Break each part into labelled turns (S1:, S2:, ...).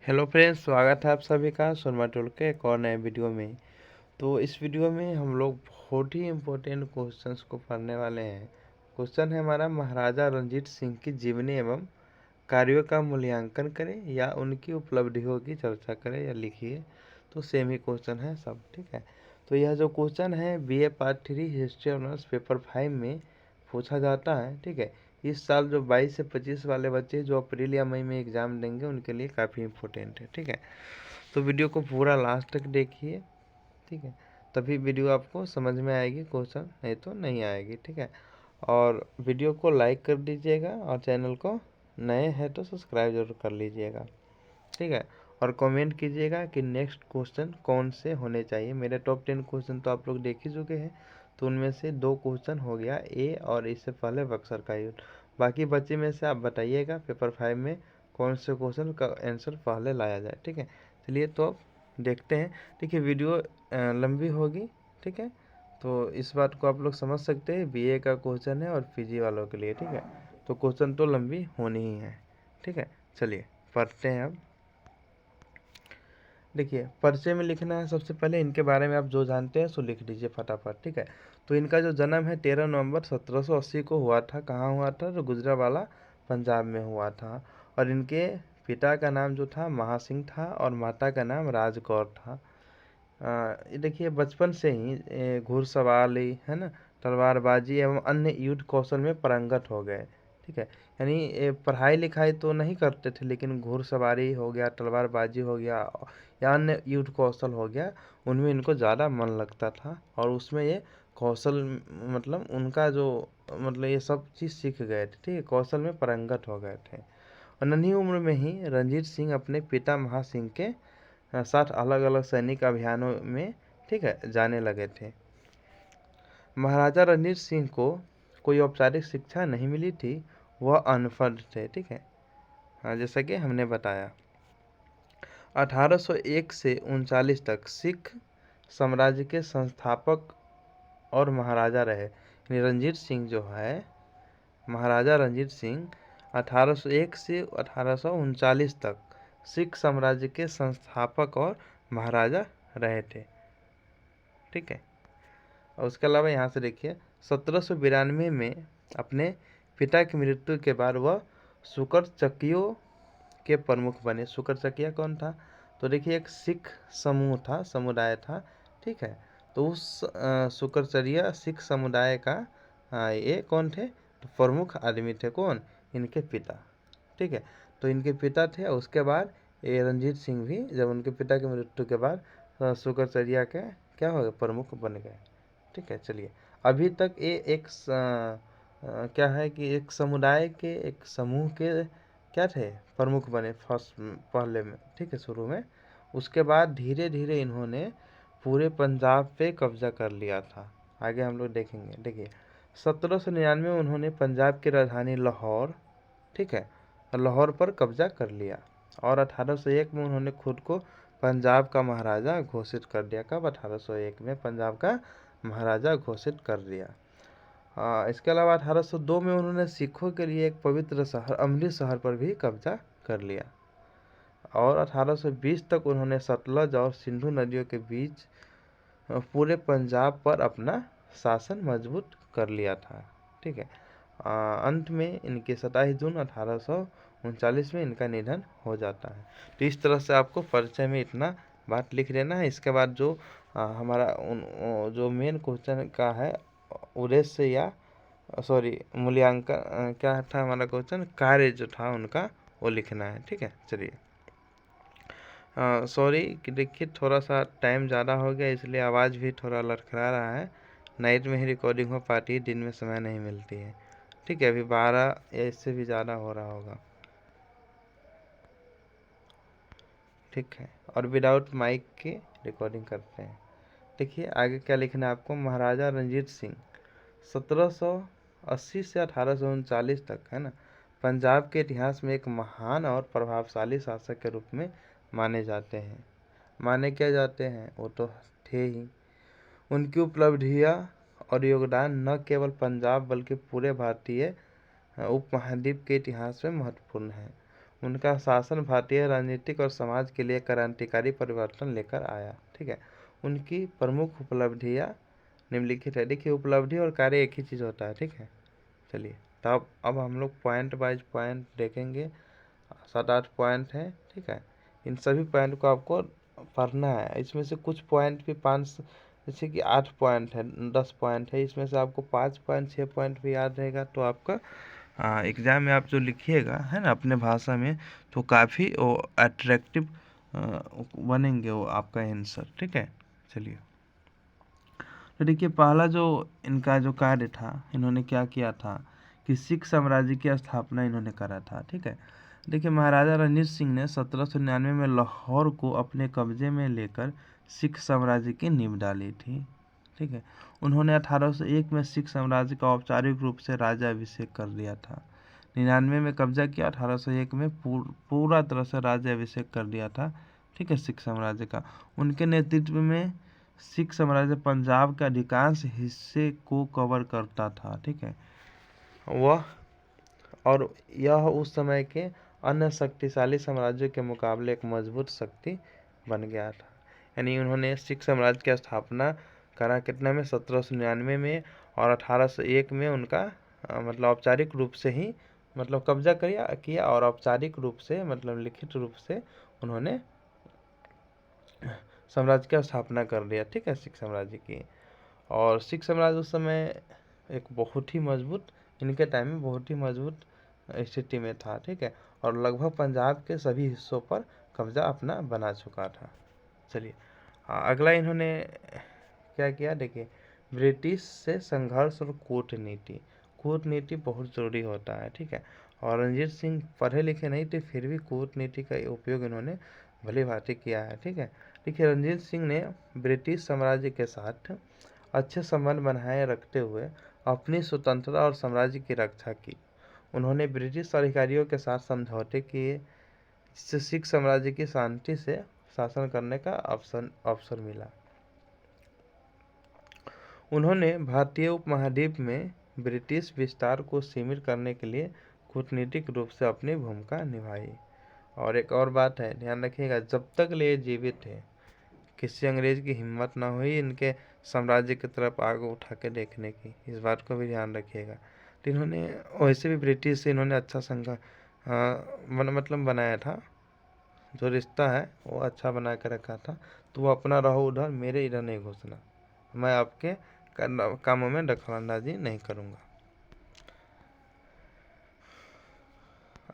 S1: Hello friends, स्वागत है आप सभी का सुरमा टोल के एक और नए वीडियो में। तो इस वीडियो में हम लोग बहुत ही इम्पोर्टेंट क्वेश्चंस को पढ़ने वाले हैं। क्वेश्चन है हमारा, महाराजा रणजीत सिंह की जीवनी एवं कार्यों का मूल्यांकन करें या उनकी उपलब्धियों की चर्चा करें या लिखिए। तो सेम ही क्वेश्चन है सब, ठीक है। तो यह जो क्वेश्चन है BA part 3 history honours paper 5 में पूछा जाता है, ठीक है। इस साल जो 22 से 25 वाले बच्चे जो अप्रैल या मई में एग्ज़ाम देंगे उनके लिए काफ़ी इम्पोर्टेंट है, ठीक है। तो वीडियो को पूरा लास्ट तक देखिए, ठीक है। तभी वीडियो आपको समझ में आएगी क्वेश्चन, नहीं तो नहीं आएगी, ठीक है। और वीडियो को लाइक कर दीजिएगा और चैनल को नए हैं तो सब्सक्राइब जरूर कर लीजिएगा, ठीक है। और कमेंट कीजिएगा कि नेक्स्ट क्वेश्चन कौन से होने चाहिए। मेरे टॉप 10 क्वेश्चन तो आप लोग देख ही चुके हैं, तो उनमें से 2 क्वेश्चन हो गया ए और इससे पहले बक्सर का युद्ध। बाकी बच्चे में से आप बताइएगा पेपर 5 में कौन से क्वेश्चन का आंसर पहले लाया जाए, ठीक है। चलिए तो अब देखते हैं। देखिए वीडियो लंबी होगी, ठीक है। तो इस बात को आप लोग समझ सकते हैं, BA का क्वेश्चन है और PG वालों के लिए, ठीक है। तो क्वेश्चन तो लंबी होनी ही है, ठीक है। चलिए पढ़ते हैं अब। देखिए परिचय में लिखना है, सबसे पहले इनके बारे में आप जो जानते हैं सो लिख दीजिए फटाफट, ठीक है। तो इनका जो जन्म है 13 नवंबर 1780 को हुआ था। कहाँ हुआ था? तो गुजरांवाला पंजाब में हुआ था। और इनके पिता का नाम जो था महासिंह था और माता का नाम राजकौर था। ये देखिए बचपन से ही घुड़सवारी है ना, तलवारबाजी एवं अन्य युद्ध कौशल में पारंगत हो गए, ठीक है। यानी पढ़ाई लिखाई तो नहीं करते थे, लेकिन घुड़सवारी हो गया, तलवारबाजी हो गया या अन्य युद्ध कौशल हो गया, उनमें इनको ज़्यादा मन लगता था। और उसमें ये कौशल मतलब उनका जो मतलब ये सब चीज़ सीख गए थे, ठीक है, कौशल में पारंगत हो गए थे। और नन्ही उम्र में ही रणजीत सिंह अपने पिता महासिंह के साथ अलग अलग सैनिक अभियानों में, ठीक है, जाने लगे थे। महाराजा रणजीत सिंह को कोई औपचारिक शिक्षा नहीं मिली थी, वह अनपढ़ थे, ठीक है। हाँ, जैसा कि हमने बताया 1801 से 39 तक सिख साम्राज्य के संस्थापक और महाराजा रहे। रणजीत सिंह जो है, महाराजा रणजीत सिंह 1801 से 1839 तक सिख साम्राज्य के संस्थापक और महाराजा रहे थे, ठीक है। और उसके अलावा यहाँ से देखिए 1792 में अपने पिता की मृत्यु के बाद वह शुकर के प्रमुख बने। शुकर कौन था? तो देखिए एक सिख समूह था, समुदाय था, ठीक है। तो उस शुकर सिख समुदाय का ये कौन थे? तो प्रमुख आदमी थे। कौन? इनके पिता, ठीक है। तो इनके पिता थे। उसके बाद ये रणजीत सिंह भी जब उनके पिता की मृत्यु के बाद शुकर के क्या हो गए? प्रमुख बन गए, ठीक है। चलिए अभी तक ये एक क्या है कि एक समुदाय के एक समूह के क्या थे? प्रमुख बने फर्स्ट पहले में, ठीक है, शुरू में। उसके बाद धीरे धीरे इन्होंने पूरे पंजाब पे कब्जा कर लिया था। आगे हम लोग देखेंगे। देखिए 1799 में उन्होंने पंजाब की राजधानी लाहौर, ठीक है, लाहौर पर कब्जा कर लिया। और 1801 में उन्होंने खुद को पंजाब का महाराजा घोषित कर दिया। कब? 1801 में पंजाब का महाराजा घोषित कर दिया। इसके अलावा 1802 में उन्होंने सिखों के लिए एक पवित्र शहर अमृतसर पर भी कब्जा कर लिया। और 1820 तक उन्होंने सतलज और सिंधु नदियों के बीच पूरे पंजाब पर अपना शासन मजबूत कर लिया था, ठीक है। अंत में इनके 27 जून 1839 में इनका निधन हो जाता है। तो इस तरह से आपको परिचय में इतना बात लिख लेना है। इसके बाद जो हमारा जो मेन क्वेश्चन का है उद्देश्य या सॉरी मूल्यांकन क्या था हमारा क्वेश्चन, कार्य जो था उनका वो लिखना है, ठीक है। चलिए सॉरी कि देखिए थोड़ा सा टाइम ज़्यादा हो गया, इसलिए आवाज़ भी थोड़ा लड़खड़ा रहा है। नाइट में ही रिकॉर्डिंग हो पाती है, दिन में समय नहीं मिलती है, ठीक है। अभी 12 या इससे भी ज़्यादा हो रहा होगा, ठीक है। और विदाउट माइक के रिकॉर्डिंग करते हैं। देखिए आगे क्या लिखना है आपको। महाराजा रणजीत सिंह 1780 से 1839 तक, है ना, पंजाब के इतिहास में एक महान और प्रभावशाली शासक के रूप में माने जाते हैं। माने क्या जाते हैं? वो तो थे ही। उनकी उपलब्धियां और योगदान न केवल पंजाब बल्कि पूरे भारतीय उपमहाद्वीप के इतिहास में महत्वपूर्ण है। उनका शासन भारतीय राजनीतिक और समाज के लिए क्रांतिकारी परिवर्तन लेकर आया। ठीक है, उनकी प्रमुख उपलब्धियाँ निम्नलिखित है। देखिए, उपलब्धि और कार्य एक ही चीज़ होता है। ठीक है, चलिए, तो अब हम लोग पॉइंट वाइज पॉइंट देखेंगे। 7-8 पॉइंट हैं। ठीक है, इन सभी पॉइंट को आपको पढ़ना है। इसमें से कुछ पॉइंट भी 5, जैसे कि 8 पॉइंट है, 10 पॉइंट है, इसमें से आपको 5 पॉइंट 6 पॉइंट भी याद रहेगा तो आपका एग्ज़ाम में आप जो लिखिएगा है ना अपने भाषा में, तो काफ़ी वो अट्रैक्टिव बनेंगे वो आपका आंसर। ठीक है, चलिए, तो देखिए, पहला जो इनका जो कार्य था, इन्होंने क्या किया था कि सिख साम्राज्य की स्थापना इन्होंने करा था। ठीक है, देखिए, महाराजा रणजीत सिंह ने 1799 में लाहौर को अपने कब्जे में लेकर सिख साम्राज्य की नींव डाली थी। ठीक है, उन्होंने 1801 में सिख साम्राज्य का औपचारिक रूप से राज्याभिषेक कर दिया था। 99 में कब्जा किया, 1801 में पूरा तरह से राज्याभिषेक कर दिया था। ठीक है, सिख साम्राज्य का। उनके नेतृत्व में सिख साम्राज्य पंजाब के अधिकांश हिस्से को कवर करता था। ठीक है, वह और यह उस समय के अन्य शक्तिशाली साम्राज्यों के मुकाबले एक मजबूत शक्ति बन गया था। यानी उन्होंने सिख साम्राज्य की स्थापना करा कितना में, 1799 में, और 1801 में उनका मतलब औपचारिक रूप से ही मतलब कब्जा किया और औपचारिक रूप से मतलब लिखित रूप से उन्होंने साम्राज्य की स्थापना कर दिया। ठीक है, सिख साम्राज्य की। और सिख साम्राज्य उस समय एक बहुत ही मजबूत, इनके टाइम में बहुत ही मजबूत स्थिति में था। ठीक है, और लगभग पंजाब के सभी हिस्सों पर कब्जा अपना बना चुका था। चलिए, अगला इन्होंने क्या किया, देखिए, ब्रिटिश से संघर्ष और कूटनीति। कूटनीति बहुत ज़रूरी होता है। ठीक है, और रणजीत सिंह पढ़े लिखे नहीं थे, फिर भी कूटनीति का उपयोग इन्होंने भली भांति किया है। ठीक है, देखिए, रणजीत सिंह ने ब्रिटिश साम्राज्य के साथ अच्छे संबंध बनाए रखते हुए अपनी स्वतंत्रता और साम्राज्य की रक्षा की। उन्होंने ब्रिटिश अधिकारियों के साथ समझौते किए, जिससे सिख साम्राज्य की शांति से शासन करने का अवसर मिला। उन्होंने भारतीय उपमहाद्वीप में ब्रिटिश विस्तार को सीमित करने के लिए कूटनीतिक रूप से अपनी भूमिका निभाई। और एक और बात है, ध्यान रखिएगा, जब तक ये जीवित थे किसी अंग्रेज की हिम्मत ना हुई इनके साम्राज्य की तरफ आग उठा के देखने की। इस बात को भी ध्यान रखिएगा। तो इन्होंने वैसे भी ब्रिटिश से इन्होंने अच्छा मतलब बनाया था, जो रिश्ता है वो अच्छा बना के रखा था। तो वो अपना रहो उधर, मेरे इधर नहीं घुसना, मैं आपके कामों में दखलंदाजी नहीं करूँगा।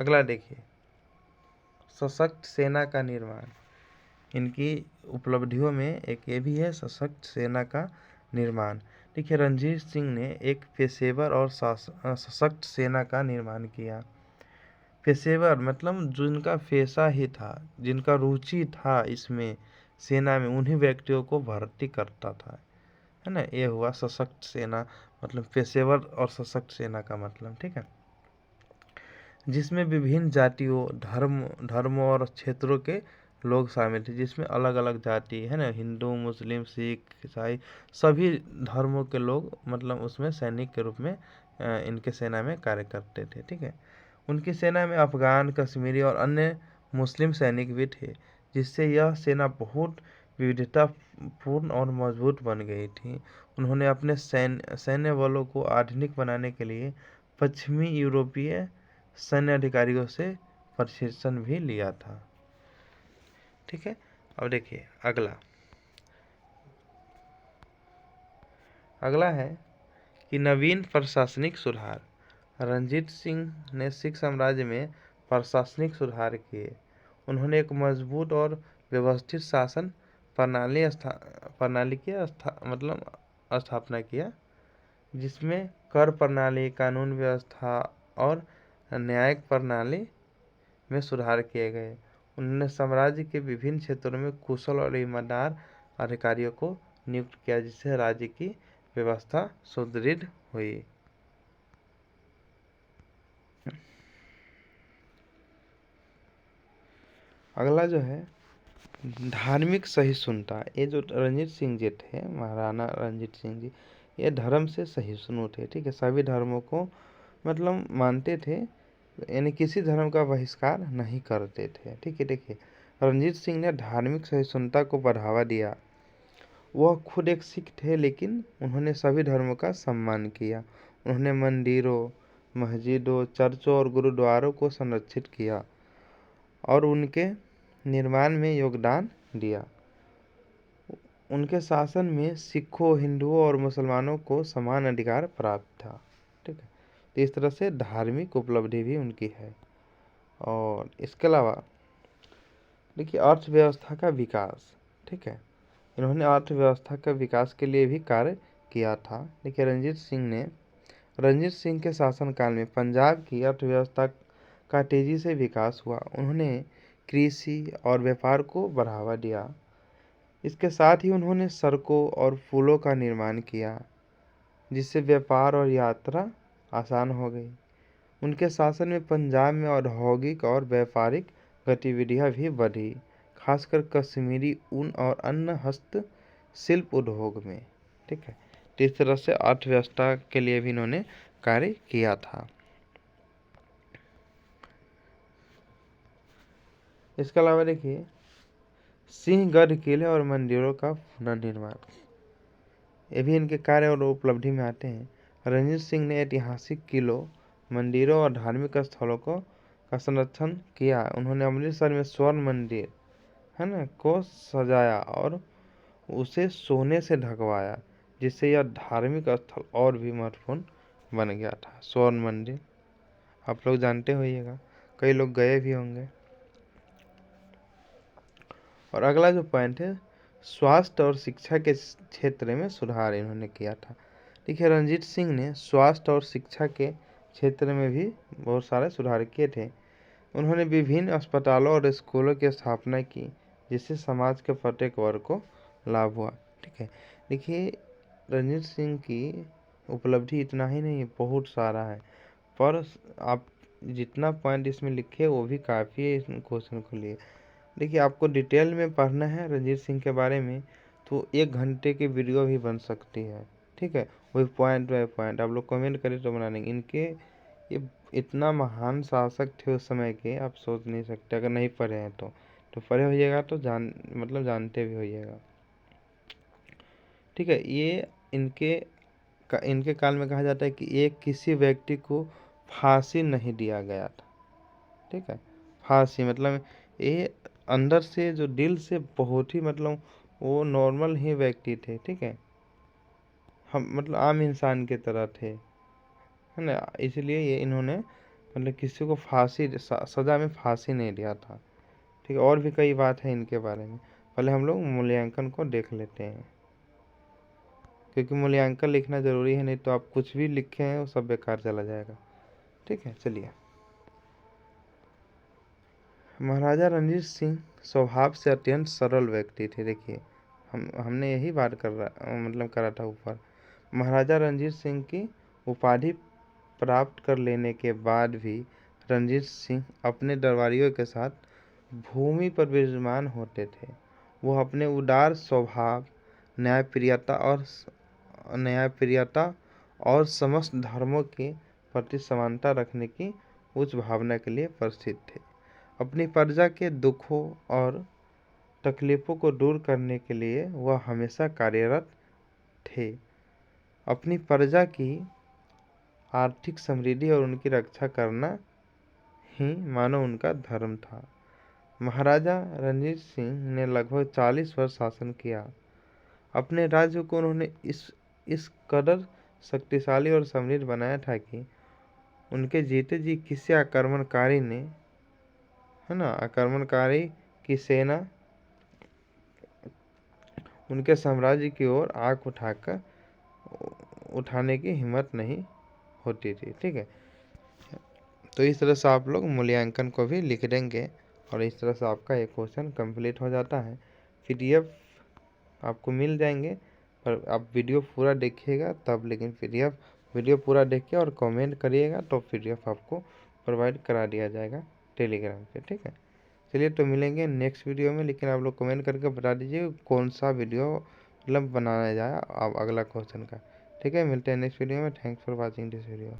S1: अगला देखिए, सशक्त सेना का निर्माण। इनकी उपलब्धियों में एक ये भी है, सशक्त सेना का निर्माण। देखिए, रणजीत सिंह ने एक पेशेवर और सशक्त सेना का निर्माण किया। पेशेवर मतलब जिनका पेशा ही था, जिनका रुचि था इसमें सेना में, उन्हीं व्यक्तियों को भर्ती करता था, है ना। ये हुआ सशक्त सेना, मतलब पेशेवर और सशक्त सेना का मतलब। ठीक है, जिसमें विभिन्न जातियों, धर्मों और क्षेत्रों के लोग शामिल थे, जिसमें अलग अलग जाति है ना, हिंदू, मुस्लिम, सिख, ईसाई, सभी धर्मों के लोग मतलब उसमें सैनिक के रूप में इनके सेना में कार्य करते थे। ठीक है, उनकी सेना में अफगान, कश्मीरी और अन्य मुस्लिम सैनिक भी थे, जिससे यह सेना बहुत विविधतापूर्ण और मजबूत बन गई थी। उन्होंने अपने सैन्य बलों को आधुनिक बनाने के लिए पश्चिमी यूरोपीय सैन्य अधिकारियों से प्रशिक्षण भी लिया था। ठीक है, अब देखिए, अगला है कि नवीन प्रशासनिक सुधार। रणजीत सिंह ने सिख साम्राज्य में प्रशासनिक सुधार किए। उन्होंने एक मजबूत और व्यवस्थित शासन प्रणाली की स्थापना किया, जिसमें कर प्रणाली, कानून व्यवस्था और न्यायिक प्रणाली में सुधार किए गए। उन्होंने साम्राज्य के विभिन्न क्षेत्रों में कुशल और ईमानदार अधिकारियों को नियुक्त किया, जिससे राज्य की व्यवस्था सुदृढ़ हुई। अगला जो है, धार्मिक सहिष्णुता। ये जो रणजीत सिंह जी थे, महाराणा रणजीत सिंह जी, ये धर्म से सहिष्णु थे। ठीक है, सभी धर्मों को मतलब मानते थे, यानी किसी धर्म का बहिष्कार नहीं करते थे। ठीक है, देखिए रणजीत सिंह ने धार्मिक सहिष्णुता को बढ़ावा दिया। वह खुद एक सिख थे, लेकिन उन्होंने सभी धर्मों का सम्मान किया। उन्होंने मंदिरों, मस्जिदों, चर्चों और गुरुद्वारों को संरक्षित किया और उनके निर्माण में योगदान दिया। उनके शासन में सिखों, हिंदुओं और मुसलमानों को समान अधिकार प्राप्त था। ठीक है, तो इस तरह से धार्मिक उपलब्धि भी उनकी है। और इसके अलावा देखिए अर्थव्यवस्था का विकास। ठीक है, इन्होंने अर्थव्यवस्था का विकास के लिए भी कार्य किया था। देखिए रणजीत सिंह के शासनकाल में पंजाब की अर्थव्यवस्था का तेजी से विकास हुआ। उन्होंने कृषि और व्यापार को बढ़ावा दिया। इसके साथ ही उन्होंने सड़कों और पुलों का निर्माण किया, जिससे व्यापार और यात्रा आसान हो गई। उनके शासन में पंजाब में औद्योगिक और व्यापारिक गतिविधियां भी बढ़ी, खासकर कश्मीरी ऊन और अन्य हस्तशिल्प उद्योग में। ठीक है, तो इस तरह से अर्थव्यवस्था के लिए भी इन्होंने कार्य किया था। इसके अलावा देखिए सिंहगढ़ किले और मंदिरों का पुनर्निर्माण, ये भी इनके कार्य और उपलब्धि में आते हैं। रणजीत सिंह ने ऐतिहासिक किलों, मंदिरों और धार्मिक स्थलों का संरक्षण किया। उन्होंने अमृतसर में स्वर्ण मंदिर है ना को सजाया और उसे सोने से ढकवाया, जिससे यह धार्मिक स्थल और भी महत्वपूर्ण बन गया था। स्वर्ण मंदिर आप लोग जानते होइएगा, कई लोग गए भी होंगे। और अगला जो पॉइंट है, स्वास्थ्य और शिक्षा के क्षेत्र में सुधार इन्होंने किया था। देखिए रणजीत सिंह ने स्वास्थ्य और शिक्षा के क्षेत्र में भी बहुत सारे सुधार किए थे। उन्होंने विभिन्न अस्पतालों और स्कूलों की स्थापना की, जिससे समाज के प्रत्येक वर्ग को लाभ हुआ। ठीक है, देखिए रणजीत सिंह की उपलब्धि इतना ही नहीं है, बहुत सारा है, पर आप जितना पॉइंट इसमें लिखे वो भी काफ़ी है इस क्वेश्चन को लिए। देखिए आपको डिटेल में पढ़ना है रणजीत सिंह के बारे में तो 1 घंटे की वीडियो भी बन सकती है। ठीक है, वही पॉइंट बाय पॉइंट आप लोग कमेंट करें तो बना देंगे। इनके ये इतना महान शासक थे उस समय के, आप सोच नहीं सकते अगर नहीं पढ़े हैं तो पढ़े होइएगा तो जानते भी होइएगा। ठीक है, ये इनके काल में कहा जाता है कि एक किसी व्यक्ति को फांसी नहीं दिया गया था। ठीक है, फांसी मतलब ये अंदर से जो दिल से बहुत ही मतलब वो नॉर्मल ही व्यक्ति थे। ठीक है, हम मतलब आम इंसान की तरह थे, है ना, इसलिए ये इन्होंने मतलब किसी को सजा में फांसी नहीं दिया था। ठीक है, और भी कई बात है इनके बारे में, पहले हम लोग मूल्यांकन को देख लेते हैं, क्योंकि मूल्यांकन लिखना ज़रूरी है, नहीं तो आप कुछ भी लिखे हैं वो सब बेकार चला जाएगा। ठीक है, चलिए महाराजा रणजीत सिंह स्वभाव से अत्यंत सरल व्यक्ति थे। देखिए हमने यही बात करा था ऊपर। महाराजा रणजीत सिंह की उपाधि प्राप्त कर लेने के बाद भी रणजीत सिंह अपने दरबारियों के साथ भूमि पर विराजमान होते थे। वह अपने उदार स्वभाव, न्यायप्रियता और समस्त धर्मों के प्रति समानता रखने की उच्च भावना के लिए प्रसिद्ध थे। अपनी प्रजा के दुखों और तकलीफों को दूर करने के लिए वह हमेशा कार्यरत थे। अपनी प्रजा की आर्थिक समृद्धि और उनकी रक्षा करना ही मानो उनका धर्म था। महाराजा रणजीत सिंह ने लगभग 40 वर्ष शासन किया। अपने राज्य को उन्होंने इस कदर शक्तिशाली और समृद्ध बनाया था कि उनके जीते जी किसी आक्रमणकारी की सेना उनके साम्राज्य की ओर आंख उठाने की हिम्मत नहीं होती थी। ठीक है, तो इस तरह से आप लोग मूल्यांकन को भी लिख देंगे और इस तरह से आपका एक क्वेश्चन कंप्लीट हो जाता है। PDF आपको मिल जाएंगे, पर आप वीडियो पूरा देखिएगा तब, लेकिन वीडियो पूरा देखिए और कमेंट करिएगा तो PDF आपको प्रोवाइड करा दिया जाएगा टेलीग्राम पे। ठीक है, चलिए तो मिलेंगे नेक्स्ट वीडियो में, लेकिन आप लोग कमेंट करके बता दीजिए कौन सा वीडियो मतलब बनाया जाए अब अगला क्वेश्चन का। ठीक है, मिलते हैं नेक्स्ट वीडियो में। Thanks for watching this video.